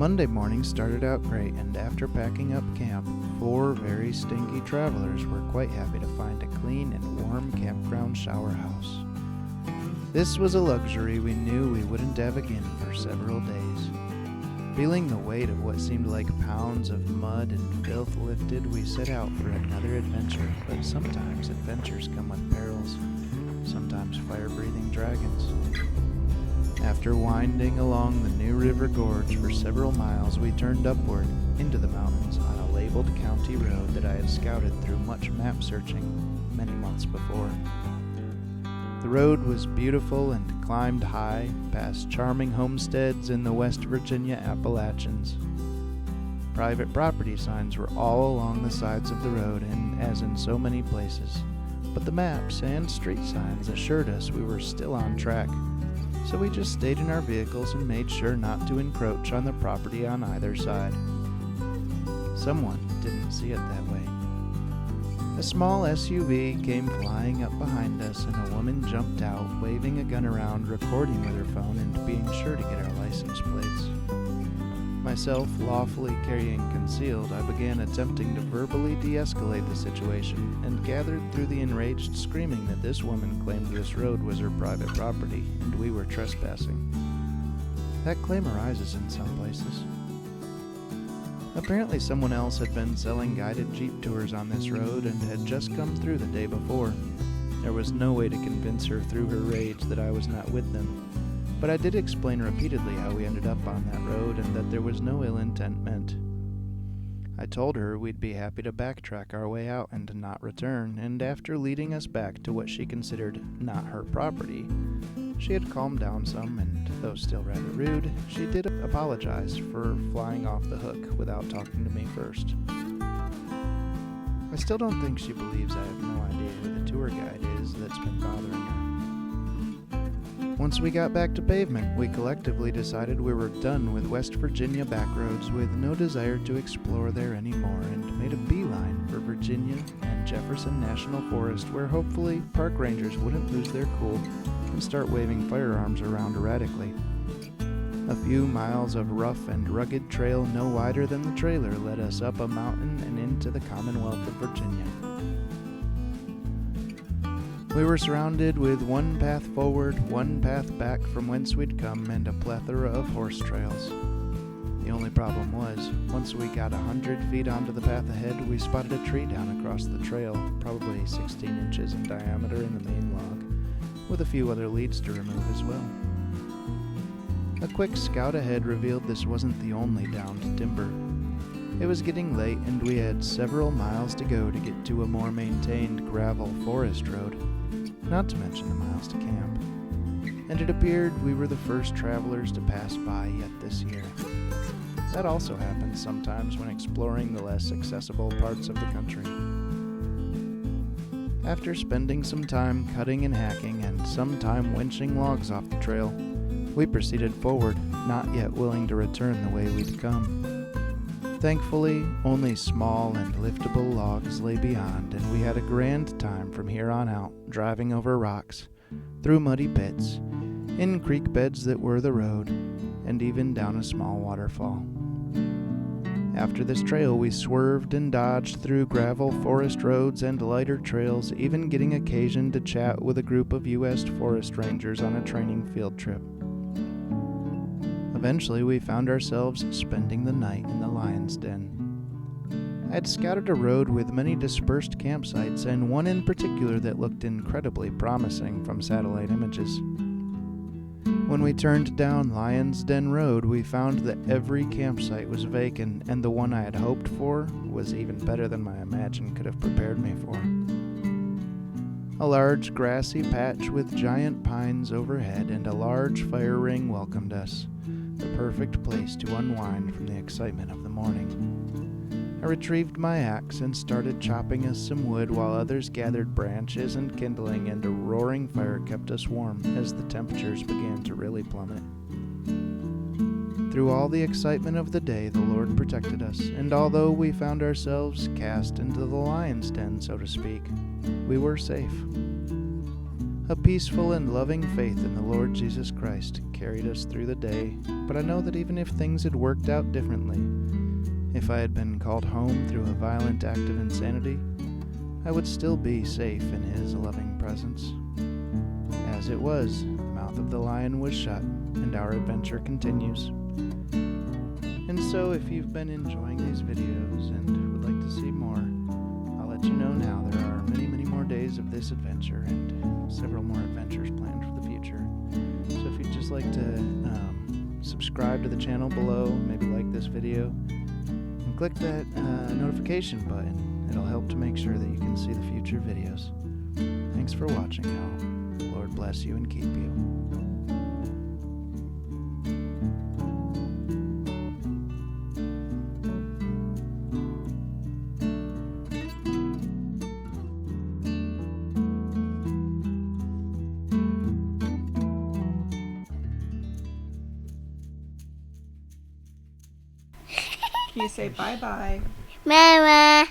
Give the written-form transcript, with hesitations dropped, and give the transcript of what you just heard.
Monday morning started out great, and after packing up camp, 4 very stinky travelers were quite happy to find a clean and warm campground shower house. This was a luxury we knew we wouldn't have again for several days. Feeling the weight of what seemed like pounds of mud and filth lifted, we set out for another adventure, but sometimes adventures come with perils, sometimes fire-breathing dragons. After winding along the New River Gorge for several miles, we turned upward into the mountains on a labeled county road that I had scouted through much map searching many months before. The road was beautiful and climbed high, past charming homesteads in the West Virginia Appalachians. Private property signs were all along the sides of the road, and as in so many places, but the maps and street signs assured us we were still on track. So we just stayed in our vehicles and made sure not to encroach on the property on either side. Someone didn't see it that way. A small SUV came flying up behind us, and a woman jumped out, waving a gun around, recording with her phone, and being sure to get our license plates. Myself lawfully carrying concealed, I began attempting to verbally de-escalate the situation, and gathered through the enraged screaming that this woman claimed this road was her private property, and we were trespassing. That claim arises in some places. Apparently someone else had been selling guided Jeep tours on this road and had just come through the day before. There was no way to convince her through her rage that I was not with them, but I did explain repeatedly how we ended up on that road and that there was no ill intent meant. I told her we'd be happy to backtrack our way out and not return, and after leading us back to what she considered not her property, she had calmed down some, and though still rather rude, she did apologize for flying off the hook without talking to me first. I still don't think she believes I have no idea who the tour guide is that's been bothering her. Once we got back to pavement, we collectively decided we were done with West Virginia backroads with no desire to explore there anymore, and made a beeline for Virginia and Jefferson National Forest, where hopefully park rangers wouldn't lose their cool and start waving firearms around erratically. A few miles of rough and rugged trail no wider than the trailer led us up a mountain and into the Commonwealth of Virginia. We were surrounded with one path forward, one path back from whence we'd come, and a plethora of horse trails. The only problem was, once we got 100 feet onto the path ahead, we spotted a tree down across the trail, probably 16 inches in diameter in the main log, with a few other leads to remove as well. A quick scout ahead revealed this wasn't the only downed timber. It was getting late, and we had several miles to go to get to a more maintained gravel forest road, not to mention the miles to camp. And it appeared we were the first travelers to pass by yet this year. That also happens sometimes when exploring the less accessible parts of the country. After spending some time cutting and hacking and some time winching logs off the trail, we proceeded forward, not yet willing to return the way we'd come. Thankfully, only small and liftable logs lay beyond, and we had a grand time from here on out, driving over rocks, through muddy pits, in creek beds that were the road, and even down a small waterfall. After this trail, we swerved and dodged through gravel forest roads and lighter trails, even getting occasion to chat with a group of U.S. Forest Rangers on a training field trip. Eventually, we found ourselves spending the night in the lion's den. I had scouted a road with many dispersed campsites, and one in particular that looked incredibly promising from satellite images. When we turned down Lion's Den Road, we found that every campsite was vacant, and the one I had hoped for was even better than my imagination could have prepared me for. A large grassy patch with giant pines overhead and a large fire ring welcomed us, the perfect place to unwind from the excitement of the morning. I retrieved my axe and started chopping us some wood while others gathered branches and kindling, and a roaring fire kept us warm as the temperatures began to really plummet. Through all the excitement of the day, the Lord protected us, and although we found ourselves cast into the lion's den, so to speak, we were safe. A peaceful and loving faith in the Lord Jesus Christ carried us through the day, but I know that even if things had worked out differently, if I had been called home through a violent act of insanity, I would still be safe in His loving presence. As it was, the mouth of the lion was shut, and our adventure continues. And so if you've been enjoying these videos and would like to see more, I'll let you know now there are many, many more days of this adventure and several more adventures planned for the future. So if you'd just like to subscribe to the channel below, maybe like this video, and click that notification button. It'll help to make sure that you can see the future videos. Thanks for watching, y'all. The Lord bless you and keep you. Can you say bye-bye? Mama.